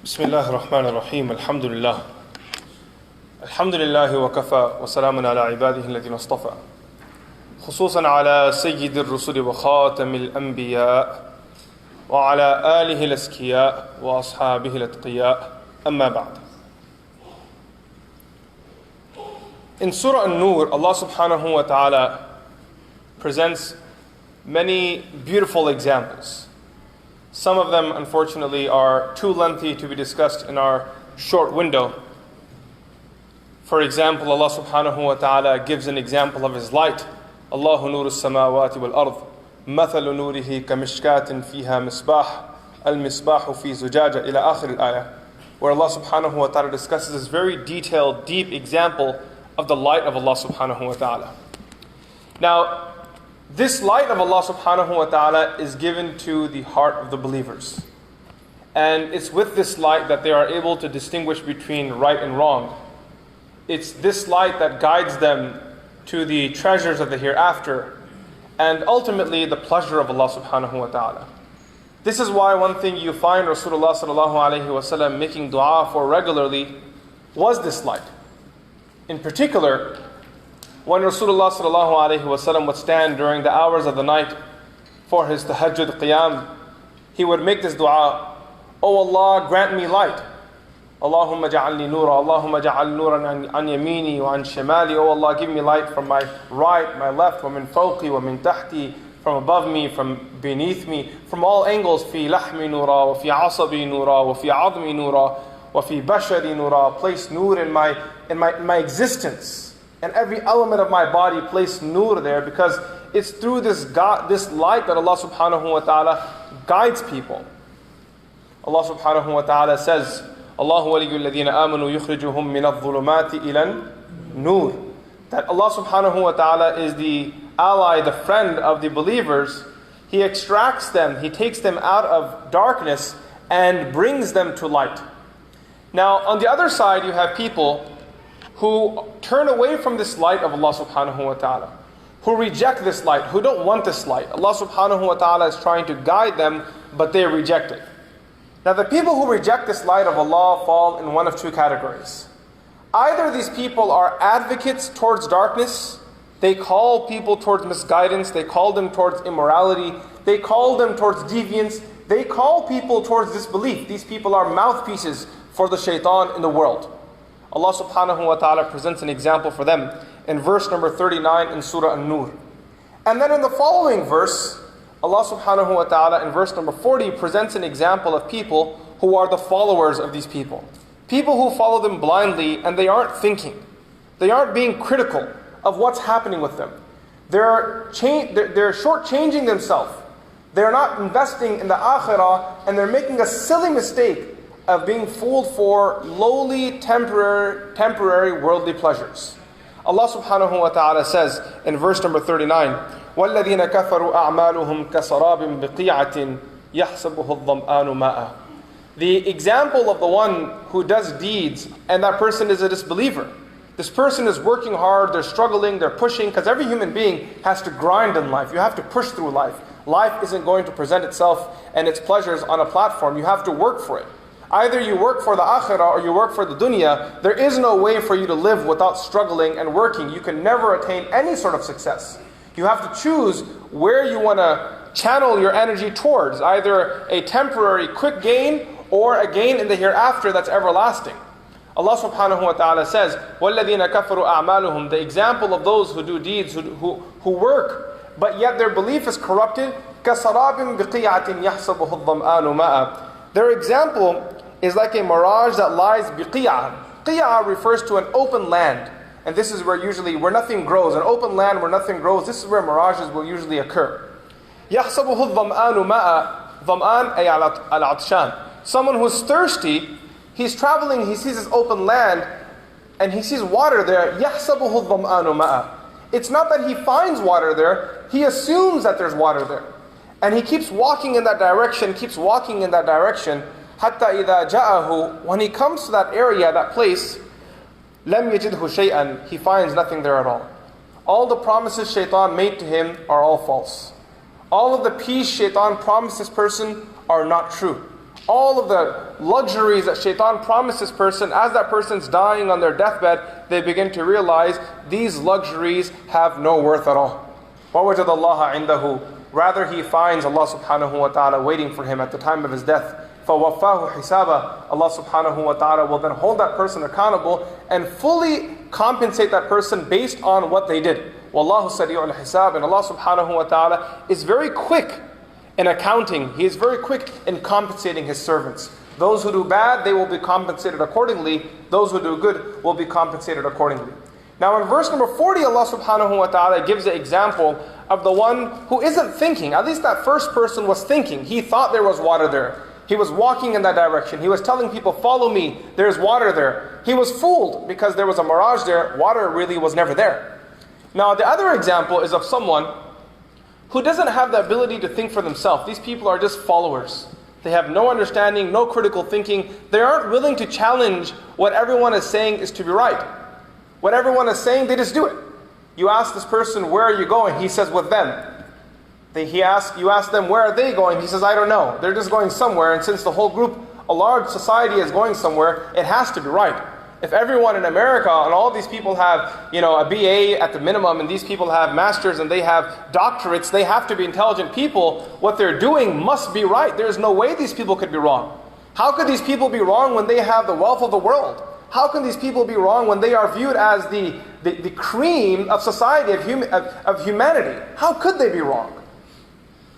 بسم الله الرحمن الرحيم الحمد لله الحمد لله وكفى وسلام على عباده الذين اصطفى خصوصا على سيد الرسل وخاتم الأنبياء وعلى آله الأزكياء وأصحابه الأتقياء أما بعد. In Surah An-Nur, Allah subhanahu wa ta'ala presents many beautiful examples. Some of them, unfortunately, are too lengthy to be discussed in our short window. For example, Allah subhanahu wa ta'ala gives an example of His light. Allahu nuru as-samawati wal-ard. Mathalu nurihi kamishkatin fiha misbah. Al-misbahu fi zujaja ila akhir al-ayah. Where Allah subhanahu wa ta'ala discusses this very detailed, deep example of the light of Allah subhanahu wa ta'ala. Now, this light of Allah subhanahu wa ta'ala is given to the heart of the believers. And it's with this light that they are able to distinguish between right and wrong. It's this light that guides them to the treasures of the hereafter and ultimately the pleasure of Allah subhanahu wa ta'ala. This is why one thing you find Rasulullah sallallahu alayhi wa sallam making dua for regularly was this light. In particular, when Rasulullah sallallahu alayhi wa sallam would stand during the hours of the night for his tahajjud qiyam, he would make this dua, "O Allah, grant me light. Allahumma ja'alni nura, Allahumma ja'al nuran an yamini wa an shimali. O Allah, give me light from my right, my left, wa min fawqi, wa min tahti, from above me, from beneath me, from all angles. Fi lahmi nura, wa fi asabi nura, wa fi admi nura, wa fi bashari nura. Place nur in my existence. And every element of my body, place nur there, because it's through this light that Allah subhanahu wa ta'ala guides people. Allah subhanahu wa ta'ala says, Allahu waliyul ladhina amanu yukhrijuhum min adh-dhulumati ila nur. That Allah subhanahu wa ta'ala is the ally, the friend of the believers. He extracts them, He takes them out of darkness and brings them to light. Now, on the other side, you have people who turn away from this light of Allah subhanahu wa ta'ala, who reject this light, who don't want this light. Allah subhanahu wa ta'ala is trying to guide them, but they reject it. Now the people who reject this light of Allah fall in one of two categories. Either these people are advocates towards darkness, they call people towards misguidance, they call them towards immorality, they call them towards deviance, they call people towards disbelief. These people are mouthpieces for the shaitan in the world. Allah subhanahu wa ta'ala presents an example for them in verse number 39 in Surah An-Nur. And then in the following verse, Allah subhanahu wa ta'ala in verse number 40 presents an example of people who are the followers of these people. People who follow them blindly and they aren't thinking. They aren't being critical of what's happening with them. They're shortchanging themselves. They're not investing in the akhirah and they're making a silly mistake of being fooled for lowly, temporary worldly pleasures. Allah subhanahu wa ta'ala says in verse number 39, وَالَّذِينَ كَفَرُوا أَعْمَالُهُمْ كَسَرَابٍ بِقِيعَةٍ يَحْسَبُهُ الظَّمْآنُ مَاءً. The example of the one who does deeds and that person is a disbeliever. This person is working hard, they're struggling, they're pushing, because every human being has to grind in life. You have to push through life. Life isn't going to present itself and its pleasures on a platform. You have to work for it. Either you work for the akhirah or you work for the dunya. There is no way for you to live without struggling and working. You can never attain any sort of success. You have to choose where you want to channel your energy towards, either a temporary quick gain or a gain in the hereafter that's everlasting. Allah subhanahu wa ta'ala says, وَالَّذِينَ كَفَرُوا أَعْمَالُهُمْ. The example of those who do deeds, who work, but yet their belief is corrupted, كَسَرَابٍ بِقِيعَةٍ يَحْسَبُهُ الظَّمْآنُ مَاءً. Their example is like a mirage that lies biqiyah. Qiyah refers to an open land. And this is where nothing grows. An open land where nothing grows, this is where mirages will usually occur. يَحْسَبُهُ الظَّمْآنُ مَاءً. ظَمْآن أي al-'atshan. Someone who's thirsty, he's traveling, he sees this open land, and he sees water there. يَحْسَبُهُ الظَّمْآنُ مَاءً. It's not that he finds water there, he assumes that there's water there. And he keeps walking in that direction, حَتَّى إِذَا جَاءَهُ. When he comes to that area, that place, لَمْ يَجِدْهُ شَيْئًا. He finds nothing there at all. All the promises shaitan made to him are all false. All of the peace shaitan promised this person are not true. all of the luxuries that shaitan promised this person, as that person's dying on their deathbed, they begin to realize these luxuries have no worth at all. وَوَجَدَ اللَّهَ عِنْدَهُ. Rather, he finds Allah subhanahu wa ta'ala waiting for him at the time of his death. فَوَفَّاهُ حِسَابًا. Allah subhanahu wa ta'ala will then hold that person accountable and fully compensate that person based on what they did. وَاللَّهُ سَرِيعُ الْحِسَابِ. And Allah subhanahu wa ta'ala is very quick in accounting. He is very quick in compensating His servants. Those who do bad, they will be compensated accordingly. Those who do good will be compensated accordingly. Now in verse number 40, Allah subhanahu wa ta'ala gives the example of the one who isn't thinking. At least that first person was thinking. He thought there was water there. He was walking in that direction. He was telling people, follow me, there's water there. He was fooled because there was a mirage there. Water really was never there. Now the other example is of someone who doesn't have the ability to think for themselves. These people are just followers. They have no understanding, no critical thinking. They aren't willing to challenge what everyone is saying is to be right. What everyone is saying, they just do it. You ask this person, where are you going? He says, with them. You ask them, where are they going? He says, I don't know. They're just going somewhere. And since the whole group, a large society is going somewhere, it has to be right. If everyone in America and all these people have, a BA at the minimum, and these people have masters and they have doctorates, they have to be intelligent people. What they're doing must be right. There's no way these people could be wrong. How could these people be wrong when they have the wealth of the world? How can these people be wrong when they are viewed as the cream of society, of humanity? How could they be wrong?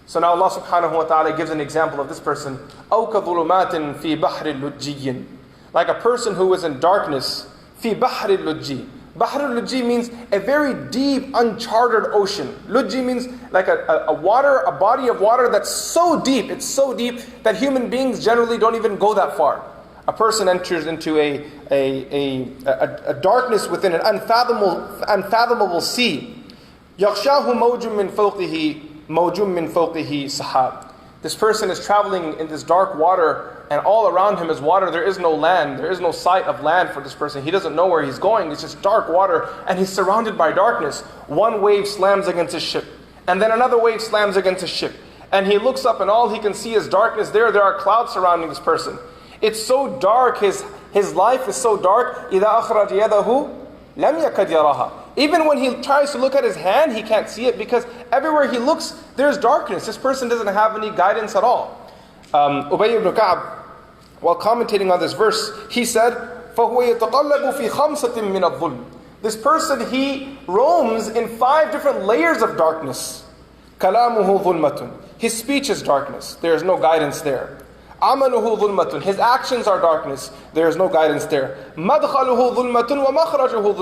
So now Allah subhanahu wa ta'ala gives an example of this person. أَوْ كَظُلُمَاتٍ فِي بَحْرِ لُجِّيٍّ. Like a person who is in darkness. فِي بَحْرِ لُجِّي. Bahr al-Lujji means a very deep, uncharted ocean. Lujji means like a body of water that's so deep, it's so deep that human beings generally don't even go that far. A person enters into a darkness within an unfathomable sea. يَغْشَاهُ مَوْجٌ مِّن فَوْقِهِ سَحَابٌ. This person is traveling in this dark water, and all around him is water. There is no land. There is no sight of land for this person. He doesn't know where he's going. It's just dark water, and he's surrounded by darkness. One wave slams against his ship, and then another wave slams against his ship. And he looks up, and all he can see is darkness there. There are clouds surrounding this person. It's so dark. His life is so dark. إِذَا أَخْرَجَ يَدَهُ لَمْ يَكَدْ يَرَاهَا. Even when he tries to look at his hand, he can't see it because everywhere he looks, there's darkness. This person doesn't have any guidance at all. Ubay ibn Ka'b, while commentating on this verse, he said, فَهُوَ يَتَقَلَّبُ فِي خَمْسَةٍ مِّنَ الظُّلْمِ. This person, he roams in 5 different layers of darkness. كَلَامُهُ ظُلْمَةٌ. His speech is darkness. There is no guidance there. عَمَلُهُ ظُلْمَةٌ. His actions are darkness. There is no guidance there. مَدْخَلُهُ ظُلْمَةٌ وَمَخْرَجُهُ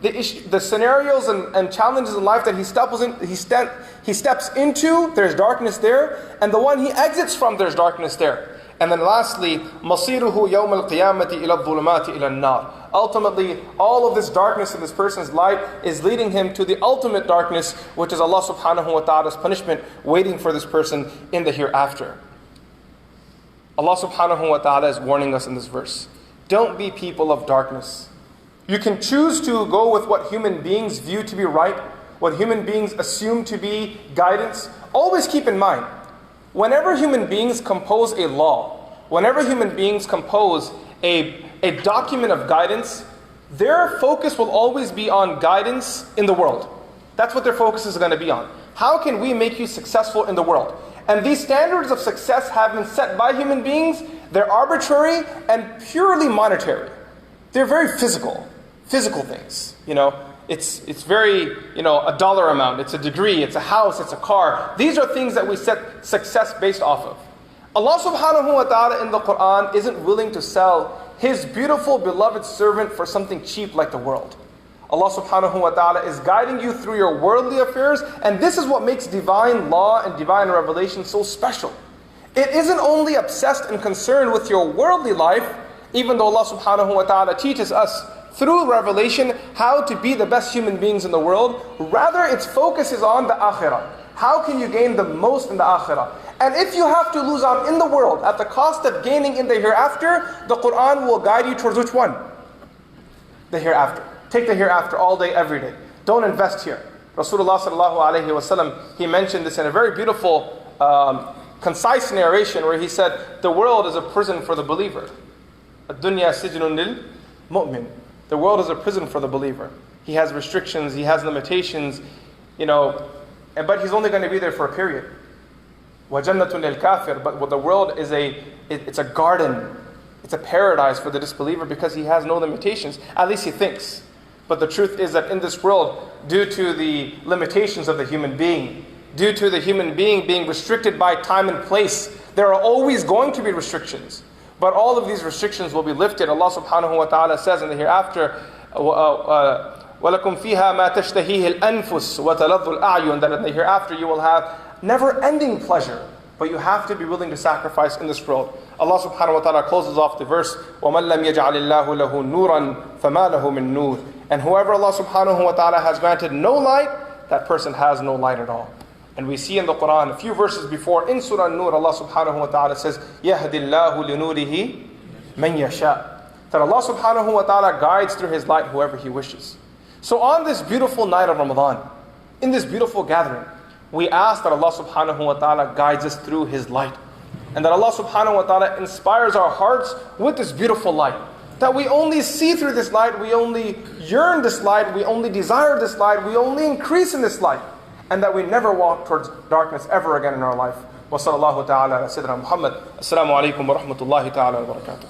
ظُلْمَةٌ. The scenarios and challenges in life that he steps into, there's darkness there. And the one he exits from, there's darkness there. And then lastly, مَصِيرُهُ يَوْمَ الْقِيَامَةِ إِلَى الظُّلُمَاتِ إِلَى النَّارِ. Ultimately, all of this darkness in this person's life is leading him to the ultimate darkness, which is Allah subhanahu wa ta'ala's punishment waiting for this person in the hereafter. Allah subhanahu wa ta'ala is warning us in this verse. Don't be people of darkness. You can choose to go with what human beings view to be right, what human beings assume to be guidance. Always keep in mind, whenever human beings compose a law, whenever human beings compose a document of guidance, their focus will always be on guidance in the world. That's what their focus is going to be on. How can we make you successful in the world? And these standards of success have been set by human beings. They're arbitrary and purely monetary. They're very physical things. It's very, a dollar amount, it's a degree, it's a house, it's a car. These are things that we set success based off of. Allah subhanahu wa ta'ala in the Quran isn't willing to sell His beautiful beloved servant for something cheap like the world. Allah subhanahu wa ta'ala is guiding you through your worldly affairs, and this is what makes divine law and divine revelation so special. It isn't only obsessed and concerned with your worldly life, even though Allah subhanahu wa ta'ala teaches us through revelation how to be the best human beings in the world. Rather, its focus is on the akhirah. How can you gain the most in the akhirah? And if you have to lose out in the world at the cost of gaining in the hereafter, the Quran will guide you towards which one? The hereafter. Take the hereafter all day, every day. Don't invest here. Rasulullah sallallahu alayhi wa sallam, he mentioned this in a very beautiful concise narration where he said, the world is a prison for the believer. الدنيا سجن للمؤمن. The world is a prison for the believer. He has restrictions, he has limitations, but he's only going to be there for a period. وَجَنَّةٌ لِلْكَافِرِ. But the world is it's a garden, it's a paradise for the disbeliever because he has no limitations. At least he thinks. But the truth is that in this world, due to the limitations of the human being, due to the human being being restricted by time and place, there are always going to be restrictions. But all of these restrictions will be lifted. Allah subhanahu wa ta'ala says in the hereafter, وَلَكُمْ فِيهَا مَا تَشْتَهِيهِ الْأَنفُسُ وَتَلَظُّ الْأَعْيُنُ. That in the hereafter you will have never-ending pleasure. But you have to be willing to sacrifice in this world. Allah subhanahu wa ta'ala closes off the verse, وَمَنْ لَمْ يَجْعَلِ اللَّهُ لَهُ نُورًا فَمَا لَهُ مِن نُور. And whoever Allah subhanahu wa ta'ala has granted no light, that person has no light at all. And we see in the Quran, a few verses before, in Surah An-Nur, Allah subhanahu wa ta'ala says, يَهْدِ اللَّهُ لِنُورِهِ مَنْ يَشَاءُ. That Allah subhanahu wa ta'ala guides through His light whoever He wishes. So on this beautiful night of Ramadan, in this beautiful gathering, we ask that Allah subhanahu wa ta'ala guides us through His light. And that Allah subhanahu wa ta'ala inspires our hearts with this beautiful light. That we only see through this light, we only yearn this light, we only desire this light, we only increase in this light. And that we never walk towards darkness ever again in our life. Wa sallallahu ta'ala ala Sayyidina Muhammad. Assalamu alaikum wa rahmatullahi ta'ala wa barakatuh.